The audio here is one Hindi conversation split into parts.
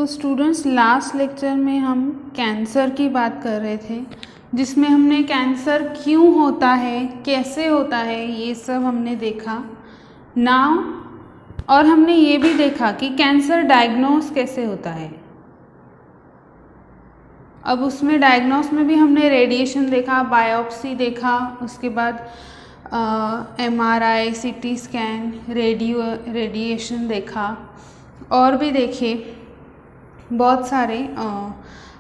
स्टूडेंट्स, लास्ट लेक्चर में हम कैंसर की बात कर रहे थे, जिसमें हमने कैंसर क्यों होता है, कैसे होता है, ये सब हमने देखा नाउ। और हमने ये भी देखा कि कैंसर डायग्नोस कैसे होता है। अब उसमें डायग्नोस में भी हमने रेडिएशन देखा, बायोप्सी देखा, उसके बाद MRI, CT स्कैन, रेडिएशन देखा और भी देखे बहुत सारे।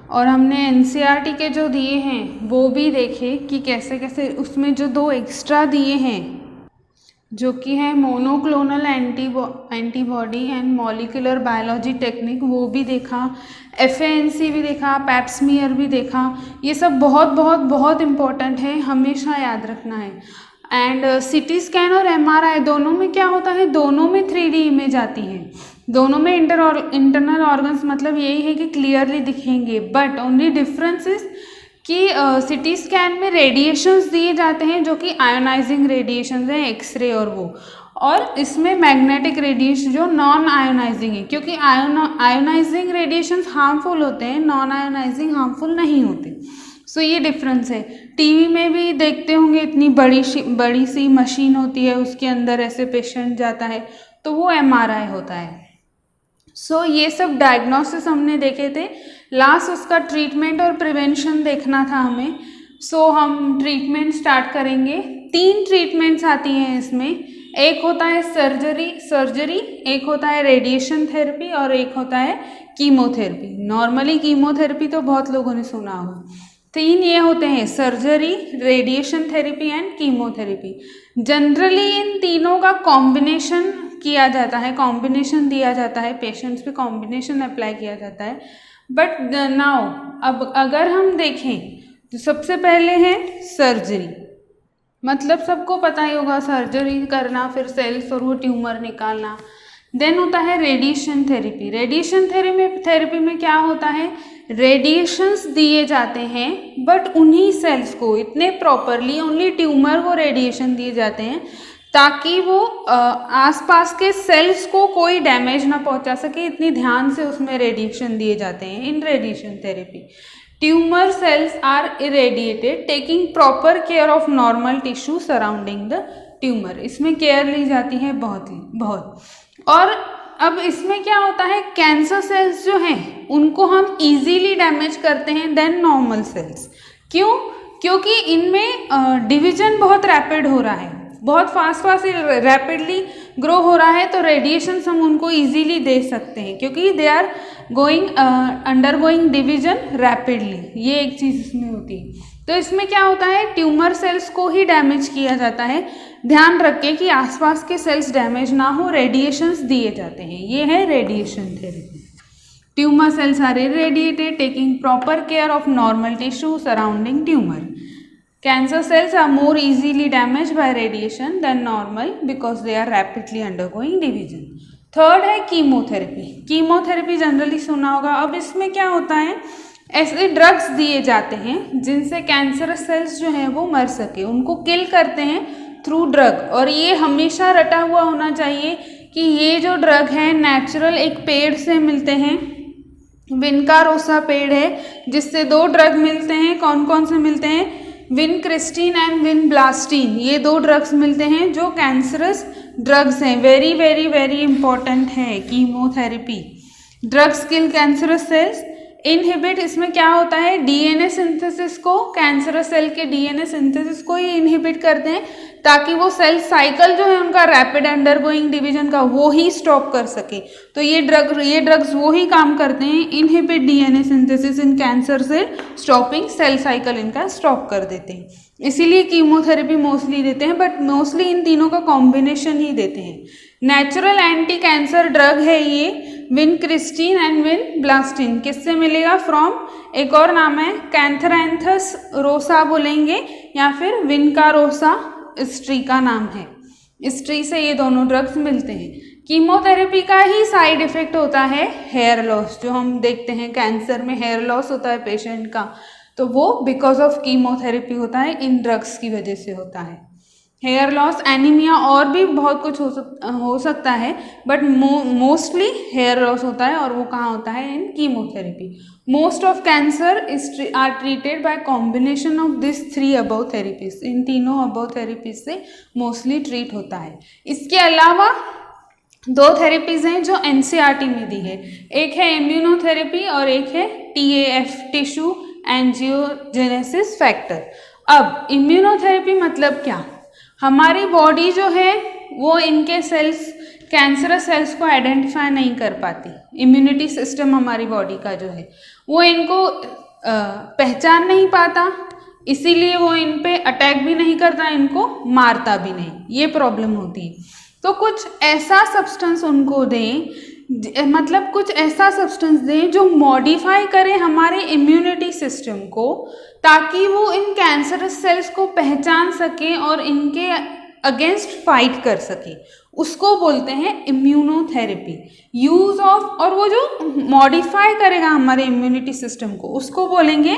और हमने NCERT के जो दिए हैं वो भी देखे कि कैसे कैसे, उसमें जो 2 एक्स्ट्रा दिए हैं जो कि है monoclonal antibody and molecular biology technique, वो भी देखा। FANC भी देखा, पैप्समियर भी देखा। ये सब बहुत बहुत बहुत इम्पोर्टेंट है, हमेशा याद रखना है। एंड CT स्कैन और MRI दोनों में क्या होता है, दोनों में 3D इमेज आती है, दोनों में इंटरनल ऑर्गन्स, मतलब यही है कि क्लियरली दिखेंगे। बट ओनली डिफरेंस इज कि CT स्कैन में रेडिएशंस दिए जाते हैं जो कि आयोनाइजिंग रेडिएशंस हैं, एक्सरे और वो, और इसमें मैग्नेटिक रेडिएशन जो नॉन आयोनाइजिंग है, क्योंकि आयोनाइजिंग रेडिएशंस हार्मफुल होते हैं, नॉन आयोनाइजिंग हार्मफुल नहीं होते। सो ये डिफरेंस है। टीवी में भी देखते होंगे, इतनी बड़ी सी मशीन होती है, उसके अंदर ऐसे पेशेंट जाता है, तो वो MRI होता है। सो ये सब डायग्नोसिस हमने देखे थे। लास्ट उसका ट्रीटमेंट और प्रिवेंशन देखना था हमें। सो हम ट्रीटमेंट स्टार्ट करेंगे। 3 ट्रीटमेंट्स आती हैं इसमें। एक होता है सर्जरी, एक होता है रेडिएशन थेरेपी और एक होता है कीमोथेरेपी। नॉर्मली कीमोथेरेपी तो बहुत लोगों ने सुना होगा। 3 ये होते हैं, surgery, radiation therapy and chemotherapy. Generally in तीनों का कॉम्बिनेशन किया जाता है, कॉम्बिनेशन दिया जाता है, पेशेंट्स पे कॉम्बिनेशन अप्लाई किया जाता है। बट नाउ अब अगर हम देखें तो सबसे पहले है सर्जरी। मतलब सबको पता ही होगा, सर्जरी करना, फिर सेल्स और वो ट्यूमर निकालना। देन होता है रेडिएशन थेरेपी। रेडिएशन थेरेपी में क्या होता है, रेडिएशंस दिए जाते हैं, बट उन्हीं सेल्स को इतने प्रॉपरली, ओनली ट्यूमर को रेडिएशन दिए जाते हैं ताकि वो आसपास के सेल्स को कोई डैमेज ना पहुंचा सके। इतनी ध्यान से उसमें रेडिएशन दिए जाते हैं in radiation therapy. Tumour cells are irradiated taking proper care of normal tissue surrounding the tumour. इसमें केयर ली जाती है बहुत। और अब इसमें क्या होता है, कैंसर सेल्स जो हैं उनको हम इजीली डैमेज करते हैं देन नॉर्मल सेल्स। क्यों? क्योंकि इनमें डिवीजन बहुत रैपिड हो रहा है, बहुत फास्ट रैपिडली ग्रो हो रहा है, तो रेडिएशन हम उनको इजीली दे सकते हैं क्योंकि they are undergoing division rapidly. ये एक चीज़ इसमें होती है। तो इसमें क्या होता है, ट्यूमर सेल्स को ही डैमेज किया जाता है। ध्यान रखें कि आसपास के सेल्स डैमेज ना हो, रेडिएशंस दिए जाते हैं। ये है radiation therapy. Tumour cells are irradiated taking proper care of normal tissue surrounding tumour. Cancer cells are more easily damaged by radiation than normal because they are rapidly undergoing division. Third है कीमोथेरेपी। कीमोथेरेपी जनरली सुना होगा। अब इसमें क्या होता है, ऐसे ड्रग्स दिए जाते हैं जिनसे कैंसरस सेल्स जो हैं वो मर सके, उनको किल करते हैं थ्रू ड्रग। और ये हमेशा रटा हुआ होना चाहिए कि ये जो ड्रग है नेचुरल एक पेड़ से मिलते हैं, विनकारोसा पेड़ है, जिससे 2 ड्रग मिलते हैं। कौन कौन से मिलते हैं, विनक्रिस्टीन एंड विनब्लास्टीन। ये 2 ड्रग्स मिलते हैं जो कैंसरस ड्रग्स हैं। वेरी वेरी वेरी इंपॉर्टेंट है कीमोथेरेपी। ड्रग्स किल कैंसरस सेल्स, इनहिबिट। इसमें क्या होता है, DNA सिंथेसिस को, कैंसरस सेल के DNA सिंथेसिस को ही इनहिबिट करते हैं ताकि वो सेल साइकिल जो है उनका रैपिड अंडरगोइंग डिवीजन का, वो ही स्टॉप कर सके। तो ये ड्रग्स वो ही काम करते हैं, inhibit DNA synthesis in cancer cell, stopping cell cycle इनका स्टॉप कर देते हैं। इसीलिए कीमोथेरेपी मोस्टली देते हैं, बट मोस्टली इन तीनों का कॉम्बिनेशन ही देते हैं। नेचुरल एंटी कैंसर ड्रग है ये विनक्रिस्टीन एंड विनब्लास्टीन। किससे मिलेगा, फ्रॉम, एक और नाम है कैंथरैंथस रोसा बोलेंगे, या फिर विनकारोसा इस ट्री का नाम है। इस ट्री से ये दोनों ड्रग्स मिलते हैं। कीमोथेरेपी का ही साइड इफेक्ट होता है हेयर लॉस। जो हम देखते हैं कैंसर में हेयर लॉस होता है पेशेंट का, तो वो बिकॉज ऑफ कीमोथेरेपी होता है, इन ड्रग्स की वजह से होता है। हेयर लॉस, एनीमिया और भी बहुत कुछ हो सकता है, बट मोस्टली हेयर लॉस होता है और वो कहाँ होता है? In chemotherapy. Most of cancer are treated by combination of this 3 above therapies. इन तीनों अबव थेरेपीज से मोस्टली ट्रीट होता है। इसके अलावा 2 थेरेपीज हैं जो एनसीईआरटी में दी है, एक है इम्यूनोथेरेपी और एक है TAF, टिश्यू एंजियोजेनेसिस फैक्टर। अब इम्यूनोथेरेपी मतलब क्या? हमारी बॉडी जो है वो इनके सेल्स, कैंसरस सेल्स को आइडेंटिफाई नहीं कर पाती। इम्यूनिटी सिस्टम हमारी बॉडी का जो है वो इनको पहचान नहीं पाता, इसीलिए वो इन पे अटैक भी नहीं करता, इनको मारता भी नहीं। ये प्रॉब्लम होती है। तो कुछ ऐसा सब्सटेंस उनको दें, मतलब कुछ ऐसा सब्सटेंस दें जो मॉडिफाई करे हमारे इम्यूनिटी सिस्टम को, ताकि वो इन कैंसरस सेल्स को पहचान सके और इनके अगेंस्ट फाइट कर सके। उसको बोलते हैं इम्यूनोथेरेपी। यूज ऑफ, और वो जो मॉडिफाई करेगा हमारे इम्यूनिटी सिस्टम को, उसको बोलेंगे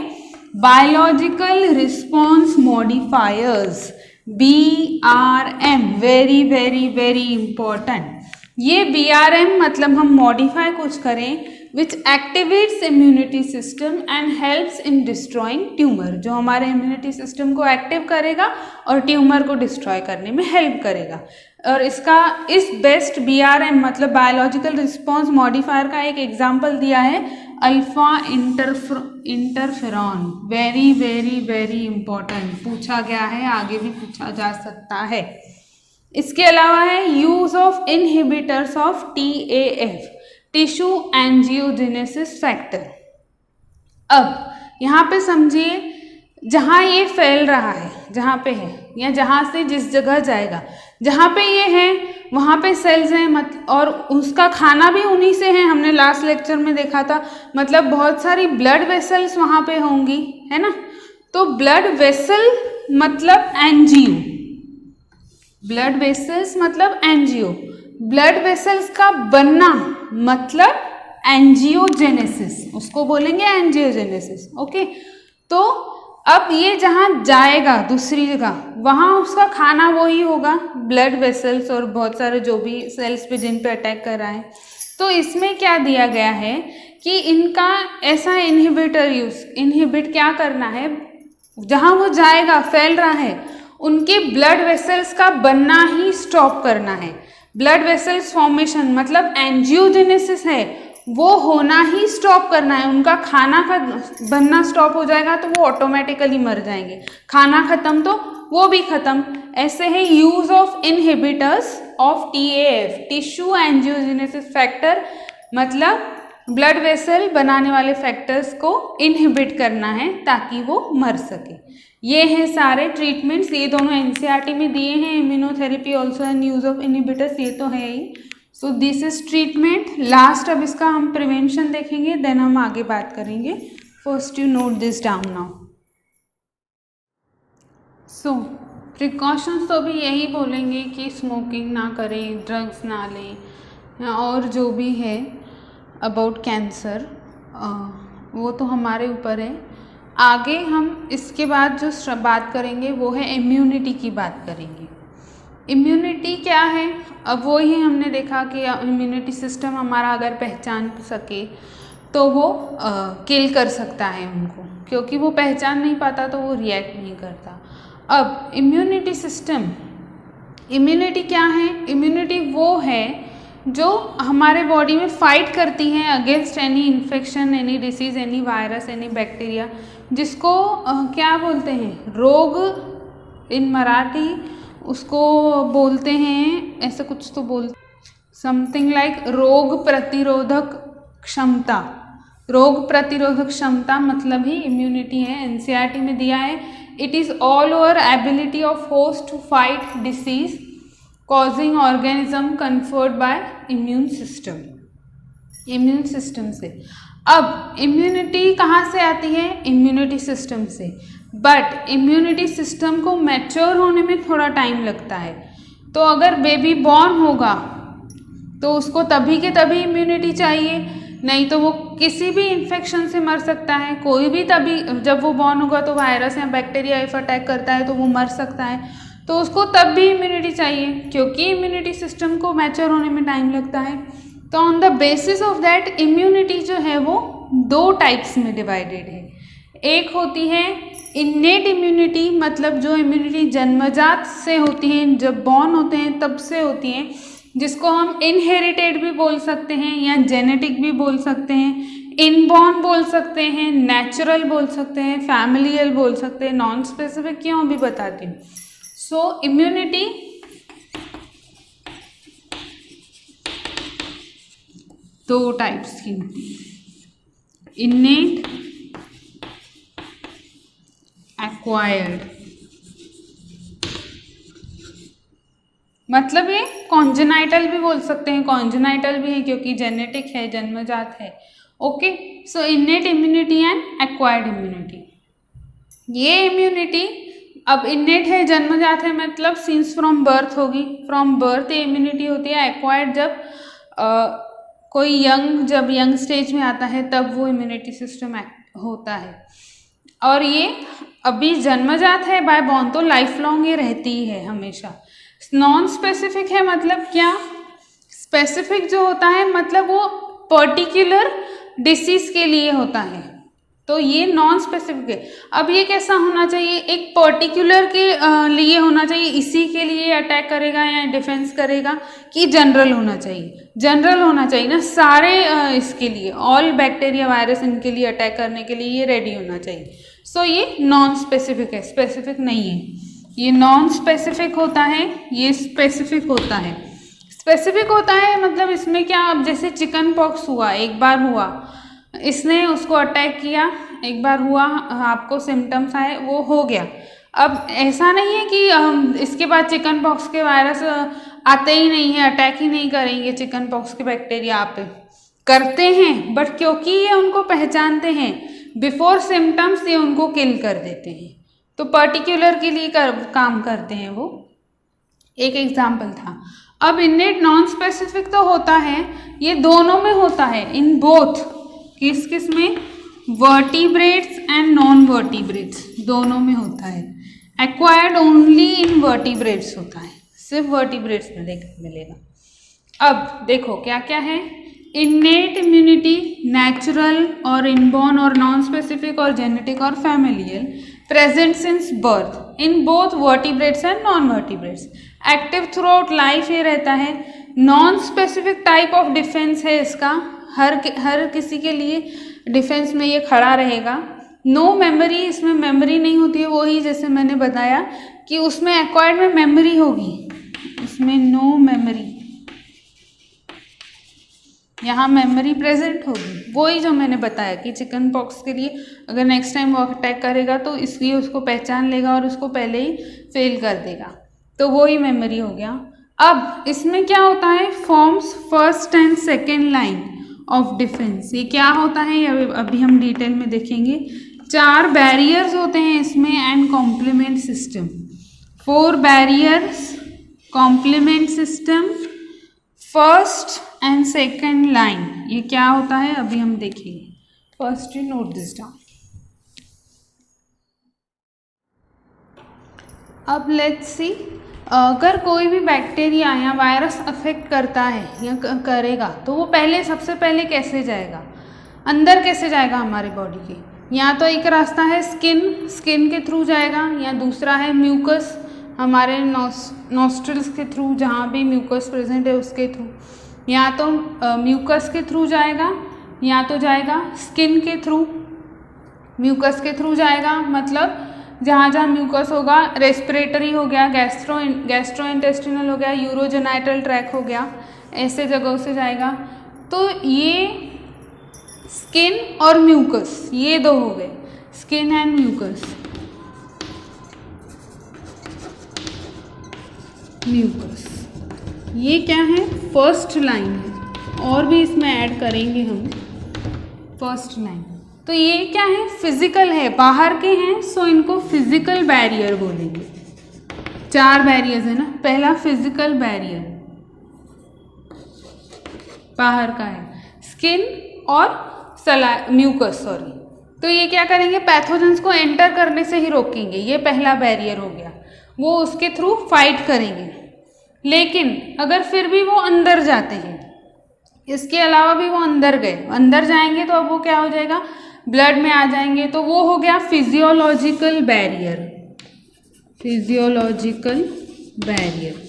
biological response modifiers, BRM। Very very very important. ये BRM मतलब हम मॉडिफाई कुछ करें which activates immunity system and helps in destroying tumour, जो हमारे इम्यूनिटी सिस्टम को एक्टिव करेगा और ट्यूमर को डिस्ट्रॉय करने में हेल्प करेगा। और इस बेस्ट BRM मतलब बायोलॉजिकल रिस्पॉन्स मॉडिफायर का एक एग्जाम्पल दिया है alpha interferon. Very very very important, पूछा गया है, आगे भी पूछा जा सकता है। इसके अलावा है use of inhibitors of TAF, tissue angiogenesis factor. अब यहाँ पे समझिए, जहाँ ये फैल रहा है, जहाँ पे है या जहाँ से जिस जगह जाएगा, जहाँ पे ये है वहाँ पे सेल्स हैं, और उसका खाना भी उन्हीं से है। हमने लास्ट लेक्चर में देखा था, मतलब बहुत सारी ब्लड वेसल्स वहाँ पे होंगी, है ना। तो ब्लड वेसल मतलब एंजियो, ब्लड वेसल्स मतलब एंजियो, ब्लड वेसल्स का बनना मतलब एंजियोजेनेसिस, उसको बोलेंगे एंजियोजेनेसिस। ओके, तो अब ये जहाँ जाएगा दूसरी जगह, वहाँ उसका खाना वही होगा, ब्लड वेसल्स और बहुत सारे जो भी सेल्स पे जिन पे अटैक कर रहा है। तो इसमें क्या दिया गया है कि इनका ऐसा इनहिबिट क्या करना है, जहाँ वो जाएगा फैल रहा है, उनके ब्लड वेसल्स का बनना ही स्टॉप करना है। ब्लड वेसल्स फॉर्मेशन मतलब एंजियोजेनेसिस है, वो होना ही स्टॉप करना है। उनका खाना का बनना स्टॉप हो जाएगा तो वो ऑटोमेटिकली मर जाएंगे, खाना खत्म तो वो भी खत्म। ऐसे है use of inhibitors of TAF, tissue angiogenesis factor, मतलब ब्लड वेसल बनाने वाले फैक्टर्स को इनहिबिट करना है ताकि वो मर सके। ये हैं सारे ट्रीटमेंट्स, ये दोनों NCERT में दिए हैं। Immunotherapy also and use of inhibitors, ये तो है ही। So this is treatment. Last अब इसका हम प्रिवेंशन देखेंगे, देन हम आगे बात करेंगे। First you note this down now. So precautions तो भी यही बोलेंगे कि स्मोकिंग ना करें, ड्रग्स ना लें, और जो भी है अबाउट कैंसर वो तो हमारे ऊपर है। आगे हम इसके बाद जो बात करेंगे वो है इम्यूनिटी की बात करेंगे। इम्यूनिटी क्या है? अब वो ही हमने देखा कि इम्यूनिटी सिस्टम हमारा अगर पहचान सके तो वो किल कर सकता है उनको, क्योंकि वो पहचान नहीं पाता तो वो रिएक्ट नहीं करता। अब इम्यूनिटी सिस्टम, इम्यूनिटी क्या है? इम्यूनिटी वो है जो हमारे बॉडी में फाइट करती है against any infection, any disease, any virus, any bacteria, जिसको क्या बोलते हैं, रोग इन मराठी उसको बोलते हैं, ऐसा कुछ तो बोलते, समथिंग लाइक रोग प्रतिरोधक क्षमता। रोग प्रतिरोधक क्षमता मतलब ही इम्यूनिटी है, NCERT में दिया है। It is all over ability of host to fight disease causing organism conferred by immune system, immune system से। अब इम्यूनिटी कहाँ से आती है? इम्यूनिटी सिस्टम से, बट इम्यूनिटी सिस्टम को मैच्योर होने में थोड़ा टाइम लगता है। तो अगर बेबी बॉर्न होगा तो उसको तभी के तभी इम्यूनिटी चाहिए, नहीं तो वो किसी भी इन्फेक्शन से मर सकता है। कोई भी तभी जब वो बॉर्न होगा तो वायरस या बैक्टीरिया इफ अटैक करता है तो वो मर सकता है। तो उसको तब भी इम्यूनिटी चाहिए, क्योंकि इम्यूनिटी सिस्टम को मैच्योर होने में टाइम लगता है। तो on the basis of that immunity जो है वो 2 टाइप्स में डिवाइडेड है। एक होती है इन्नेट इम्यूनिटी, मतलब जो इम्यूनिटी जन्मजात से होती है, जब बॉर्न होते हैं तब से होती हैं, जिसको हम इनहेरिटेड भी बोल सकते हैं या जेनेटिक भी बोल सकते हैं, इनबॉर्न बोल सकते हैं, नेचुरल बोल सकते हैं, फैमिलियल बोल सकते हैं, नॉन स्पेसिफिक क्यों भी बताती हूँ। सो इम्यूनिटी दो टाइप्स की होती है, इन्नेट, एक्वायर्ड। मतलब ये कॉन्जेनाइटल भी बोल सकते हैं, कॉन्जेनाइटल भी है क्योंकि जेनेटिक है, जन्मजात है। Okay, so innate immunity and acquired immunity. ये इम्यूनिटी अब इन्नेट है, जन्मजात है, मतलब सिंस फ्रॉम बर्थ होगी, फ्रॉम बर्थ ये इम्यूनिटी होती है। एक्वायर्ड जब कोई जब यंग स्टेज में आता है तब वो इम्यूनिटी सिस्टम होता है। और ये अभी जन्मजात है बाय बॉर्न, तो लाइफ लॉन्ग ये रहती ही है हमेशा। नॉन स्पेसिफिक है मतलब क्या, स्पेसिफिक जो होता है मतलब वो पर्टिकुलर डिसीज के लिए होता है, तो ये नॉन स्पेसिफिक है। अब ये कैसा होना चाहिए, एक पर्टिकुलर के लिए होना चाहिए, इसी के लिए अटैक करेगा या डिफेंस करेगा, कि जनरल होना चाहिए, जनरल होना चाहिए ना सारे इसके लिए, ऑल बैक्टीरिया वायरस इनके लिए अटैक करने के लिए ये रेडी होना चाहिए। सो ये नॉन स्पेसिफिक है, स्पेसिफिक नहीं है। ये नॉन स्पेसिफिक होता है, ये स्पेसिफिक होता है। स्पेसिफिक होता है मतलब इसमें क्या, अब जैसे चिकन पॉक्स हुआ, एक बार हुआ, इसने उसको अटैक किया, एक बार हुआ, आपको सिम्टम्स आए, वो हो गया। अब ऐसा नहीं है कि इसके बाद चिकन पॉक्स के वायरस आते ही नहीं है, अटैक ही नहीं करेंगे चिकन पॉक्स के बैक्टीरिया आप पे, करते हैं, बट क्योंकि ये उनको पहचानते हैं बिफोर सिम्टम्स, ये उनको किल कर देते हैं, तो पर्टिकुलर के लिए काम करते हैं वो। एक एग्जाम्पल था। अब इन्नेट नॉन स्पेसिफिक तो होता है, ये दोनों में होता है, इन बोथ, किस किस में, वर्टिब्रेट्स एंड नॉन वर्टिब्रेट्स दोनों में होता है। एक्वायर्ड ओनली इन वर्टिब्रेट्स होता है, सिर्फ वर्टिब्रेट्स में देखने मिलेगा। अब देखो क्या क्या है, इन्नेट इम्यूनिटी नेचुरल और इनबॉर्न और नॉन स्पेसिफिक और जेनेटिक और familial, present since birth in both vertebrates and non vertebrates, active through out life ये रहता है। Non specific type of defence है इसका, हर किसी के लिए डिफेंस में ये खड़ा रहेगा। नो मेमोरी, इसमें मेमोरी नहीं होती है, वही जैसे मैंने बताया कि उसमें एक्वायर्ड में मेमोरी होगी, इसमें नो मेमोरी, यहाँ मेमोरी प्रेजेंट होगी। वही जो मैंने बताया कि चिकन पॉक्स के लिए अगर नेक्स्ट टाइम वो अटैक करेगा तो इसलिए उसको पहचान लेगा और उसको पहले ही फेल कर देगा, तो वही मेमोरी हो गया। अब इसमें क्या होता है, forms first and second line of defence. ये क्या होता है अभी हम डिटेल में देखेंगे। 4 बैरियर्स होते हैं इसमें and complement system, 4 barriers, complement system, first and second line. ये क्या होता है अभी हम देखेंगे। First you note this down. अब लेट्स सी, अगर कोई भी बैक्टीरिया या वायरस अफेक्ट करता है या करेगा तो वो पहले सबसे पहले कैसे जाएगा, अंदर कैसे जाएगा हमारी बॉडी के। या तो एक रास्ता है स्किन के थ्रू जाएगा, या दूसरा है म्यूकस, हमारे नॉस्ट्रल्स के थ्रू, जहाँ भी म्यूकस प्रेजेंट है उसके थ्रू, या तो म्यूकस के थ्रू जाएगा, या तो जाएगा स्किन के थ्रू। म्यूकस के थ्रू जाएगा मतलब जहाँ जहाँ म्यूकस होगा, रेस्पिरेटरी हो गया, गैस्ट्रोइंटेस्टिनल हो गया, यूरोजेनाइटल ट्रैक हो गया, ऐसे जगहों से जाएगा। तो ये स्किन और म्यूकस, ये 2 हो गए, स्किन एंड म्यूकस। ये क्या है, फर्स्ट लाइन है, और भी इसमें ऐड करेंगे हम फर्स्ट लाइन। तो ये क्या है, फिजिकल है, बाहर के हैं, सो इनको फिजिकल बैरियर बोलेंगे। 4 बैरियर्स है ना, पहला फिजिकल बैरियर बाहर का है, स्किन और म्यूकस, तो ये क्या करेंगे, पैथोजेंस को एंटर करने से ही रोकेंगे, ये पहला बैरियर हो गया। वो उसके थ्रू फाइट करेंगे। लेकिन अगर फिर भी वो अंदर जाते हैं, इसके अलावा भी वो अंदर गए, अंदर जाएंगे तो अब वो क्या हो जाएगा, ब्लड में आ जाएंगे, तो वो हो गया फिजियोलॉजिकल बैरियर। फिजियोलॉजिकल बैरियर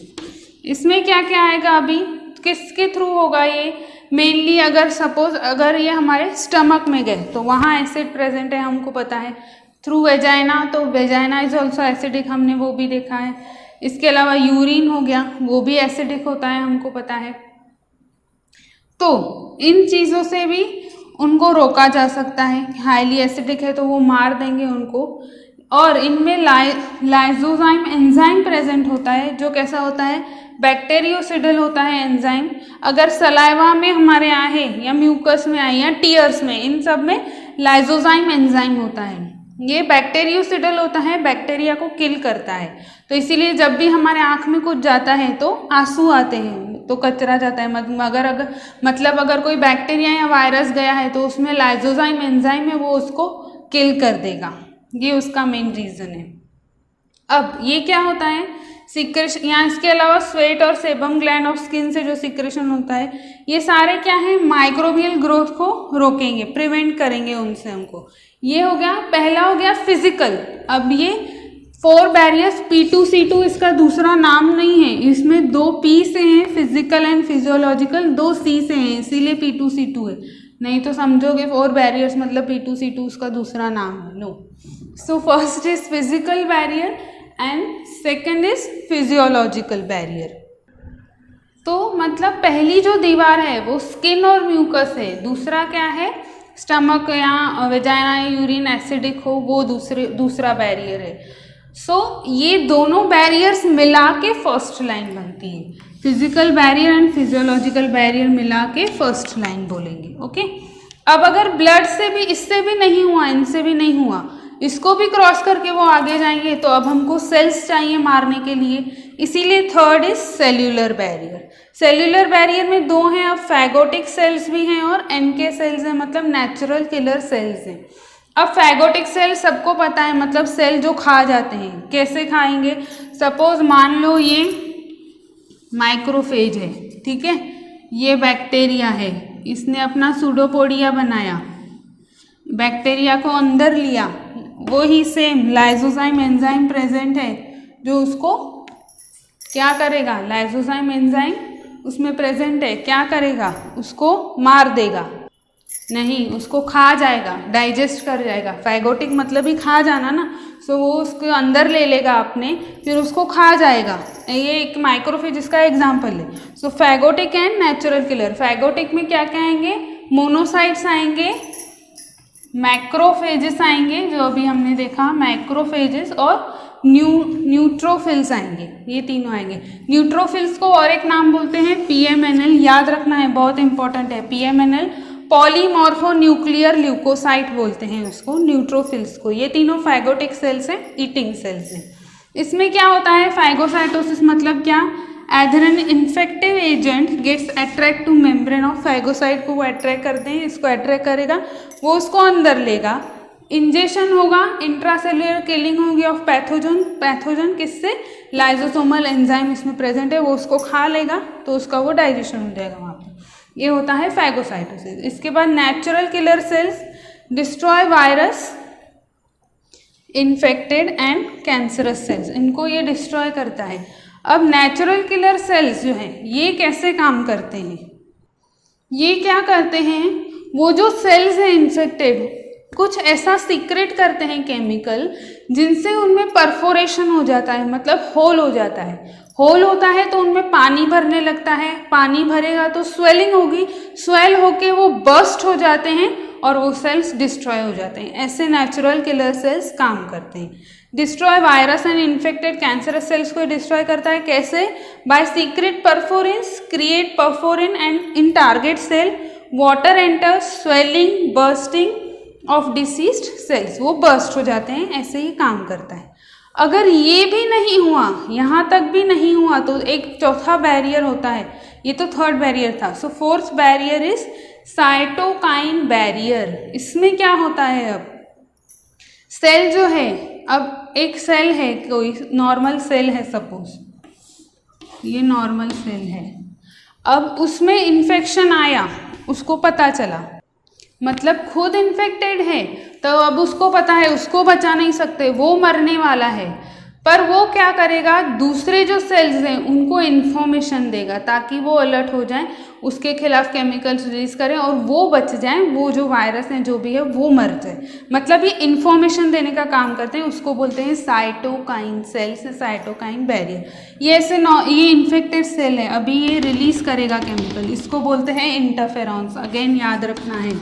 इसमें क्या क्या आएगा, अभी किसके थ्रू होगा ये, मेनली अगर सपोज अगर ये हमारे स्टमक में गए तो वहाँ एसिड प्रेजेंट है, हमको पता है। थ्रू वेजाइना, तो वेजाइना इज ऑल्सो एसिडिक, हमने वो भी देखा है। इसके अलावा यूरिन हो गया, वो भी एसिडिक होता है, हमको पता है। तो इन चीज़ों से भी उनको रोका जा सकता है। हाईली एसिडिक है तो वो मार देंगे उनको। और इनमें लाइसोजाइम एंजाइम प्रेजेंट होता है, जो कैसा होता है, बैक्टीरियोसिडल होता है एंजाइम। अगर सलाइवा में हमारे आए या म्यूकस में आए या टीयर्स में, इन सब में लाइसोजाइम एंजाइम होता है। ये बैक्टीरियोसिडल होता है, बैक्टीरिया को किल करता है। तो इसीलिए जब भी हमारे आँख में कुछ जाता है तो आंसू आते हैं, तो कचरा जाता है। अगर कोई बैक्टीरिया या वायरस गया है तो उसमें लाइसोजाइम एंजाइम है, वो उसको किल कर देगा। ये उसका मेन रीज़न है। अब ये क्या होता है, सिक्रेशन, या इसके अलावा स्वेट और सेबम ग्लैंड ऑफ स्किन से जो सिक्रेशन होता है, ये सारे क्या है, माइक्रोबियल ग्रोथ को रोकेंगे, प्रिवेंट करेंगे उनसे हमको। ये हो गया, पहला हो गया फिजिकल। अब ये 4 बैरियर्स, P2C2 इसका दूसरा नाम नहीं है, इसमें 2 P से हैं, फिजिकल एंड फिजियोलॉजिकल, 2 C से हैं, इसीलिए P2C2 है। नहीं तो समझोगे 4 बैरियर्स मतलब P2C2 उसका दूसरा नाम है, no. So first is physical barrier and second is physiological barrier. तो मतलब पहली जो दीवार है वो स्किन और म्यूकस है, दूसरा क्या है, स्टमक या वेजाइना या यूरिन एसिडिक हो, वो दूसरा बैरियर है। सो ये दोनों बैरियर्स मिला के फर्स्ट लाइन बनती है, physical barrier and physiological barrier मिला के फर्स्ट लाइन बोलेंगे। ओके, अब अगर ब्लड से भी, इससे भी नहीं हुआ, इनसे भी नहीं हुआ, इसको भी क्रॉस करके वो आगे जाएंगे, तो अब हमको सेल्स चाहिए मारने के लिए, इसीलिए third is cellular barrier. Cellular barrier में 2 हैं, अब फैगोटिक सेल्स भी हैं और NK सेल्स हैं, मतलब नेचुरल किलर सेल्स हैं। अब फैगोटिक सेल सबको पता है, मतलब सेल जो खा जाते हैं। कैसे खाएंगे, सपोज मान लो ये माइक्रोफेज है, ठीक है, ये बैक्टीरिया है, इसने अपना सूडोपोडिया बनाया, बैक्टीरिया को अंदर लिया, वो ही सेम लाइसोजाइम एंजाइम प्रेजेंट है, जो उसको क्या करेगा, लाइसोजाइम एंजाइम उसमें प्रेजेंट है, क्या करेगा, उसको मार देगा, नहीं, उसको खा जाएगा, डाइजेस्ट कर जाएगा। फैगोटिक मतलब ही खा जाना ना, सो वो उसको अंदर ले लेगा अपने, फिर उसको खा जाएगा। ये एक माइक्रोफेज इसका एग्जाम्पल है। सो फैगोटिक एंड नेचुरल किलर। फैगोटिक में क्या क्या आएंगे, मोनोसाइट्स आएंगे, मैक्रोफेजेस आएंगे, जो अभी हमने देखा मैक्रोफेजेस, और न्यूट्रोफिल्स आएंगे, ये तीनों आएंगे। न्यूट्रोफिल्स को और एक नाम बोलते हैं PMNL, याद रखना है, बहुत इंपॉर्टेंट है। PMNL पॉलीमॉर्फोन्यूक्लियर ल्यूकोसाइट बोलते हैं उसको, न्यूट्रोफिल्स को। ये तीनों फैगोटिक सेल्स हैं, ईटिंग सेल्स हैं। इसमें क्या होता है, फैगोसाइटोसिस मतलब क्या, either an infective agent gets attract to membrane of phagocyte को वो अट्रैक्ट करते हैं, इसको अट्रैक्ट करेगा, वो उसको अंदर लेगा, इंजेक्शन होगा, इंट्रासेल्युलर किलिंग होगी ऑफ पैथोजन किससे, लाइसोसोमल एंजाइम इसमें प्रेजेंट है, वो उसको खा लेगा, तो उसका वो डाइजेशन हो जाएगा वहाँ पर। ये होता है फैगोसाइटोसिस। इसके बाद natural killer cells destroy virus, infected and cancerous cells, इनको ये डिस्ट्रॉय करता है। अब नेचुरल किलर सेल्स जो हैं ये कैसे काम करते हैं, ये क्या करते हैं, वो जो सेल्स हैं इन्फेक्टेड, कुछ ऐसा सीक्रेट करते हैं केमिकल, जिनसे उनमें परफोरेशन हो जाता है, मतलब होल हो जाता है। होल होता है तो उनमें पानी भरने लगता है, पानी भरेगा तो स्वेलिंग होगी, स्वेल होके वो बर्स्ट हो जाते हैं और वो सेल्स डिस्ट्रॉय हो जाते हैं। ऐसे नेचुरल किलर सेल्स काम करते हैं। Destroy virus and infected cancerous cells को डिस्ट्रॉय करता है, कैसे, by secret perforins, create perforin and in target cell, water enters, swelling, bursting of diseased cells, वो बर्स्ट हो जाते हैं, ऐसे ही काम करता है। अगर ये भी नहीं हुआ, यहाँ तक भी नहीं हुआ, तो एक चौथा बैरियर होता है, ये तो थर्ड बैरियर था। So fourth barrier is cytokine barrier. इसमें क्या होता है, अब सेल जो है अब एक सेल है, कोई नॉर्मल सेल है, सपोज ये नॉर्मल सेल है, अब उसमें इन्फेक्शन आया, उसको पता चला, मतलब खुद इन्फेक्टेड है तो अब उसको पता है उसको बचा नहीं सकते, वो मरने वाला है, पर वो क्या करेगा, दूसरे जो सेल्स हैं उनको इन्फॉर्मेशन देगा ताकि वो अलर्ट हो जाएं, उसके खिलाफ केमिकल्स रिलीज करें और वो बच जाएं, वो जो वायरस है जो भी है वो मर जाए। मतलब ये इन्फॉर्मेशन देने का काम करते हैं, उसको बोलते हैं साइटोकाइन सेल्स, साइटोकाइन बैरियर। ये ऐसे ये इन्फेक्टेड सेल है, अभी ये रिलीज करेगा केमिकल, इसको बोलते हैं इंटरफेरॉन्स। अगेन याद रखना है,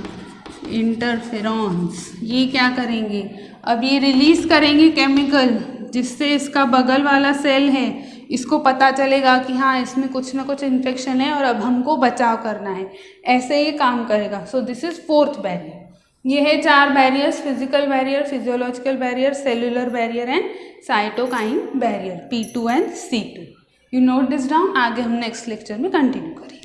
इंटरफेरॉन्स ये क्या करेंगे, अब ये रिलीज करेंगे केमिकल, जिससे इसका बगल वाला सेल है इसको पता चलेगा कि हाँ इसमें कुछ ना कुछ इन्फेक्शन है और अब हमको बचाव करना है, ऐसे ये काम करेगा। सो दिस इज फोर्थ बैरियर। ये है 4 barriers, physical barrier, physiological barrier, cellular barrier and cytokine barrier, P2 and C2। You note this down, आगे हम नेक्स्ट लेक्चर में कंटिन्यू करेंगे।